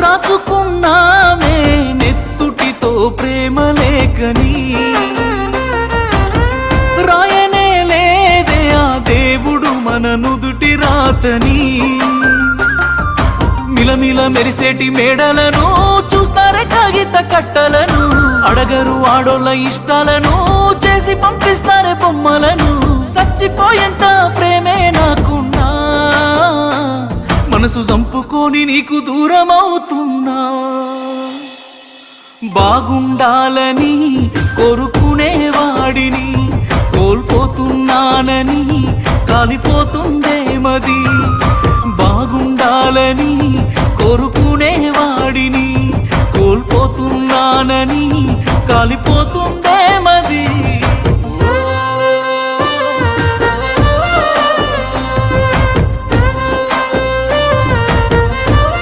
రాసుకున్నామే నెత్తుటితో ప్రేమ లేఖని, రాయనే లేదే ఆ దేవుడు మన నుదుటి రాతని. మిలమిల మెరిసేటి మేడలను చూస్తారే కాగిత కట్టలను, అడగరు ఆడోళ్ళ ఇష్టాలను చేసి పంపిస్తారే బొమ్మలను. చచ్చిపోయేంత ప్రేమే నాకున్నా, మనసు చంపుకొని నీకు దూరం అవుతున్నా. బాగుండాలని కోరుకునేవాడిని కోల్పోతున్నానని కాలిపోతుందే మది. బాగుండాలని కోరుకునేవాడిని కోల్పోతున్నానని కాలిపోతుంది.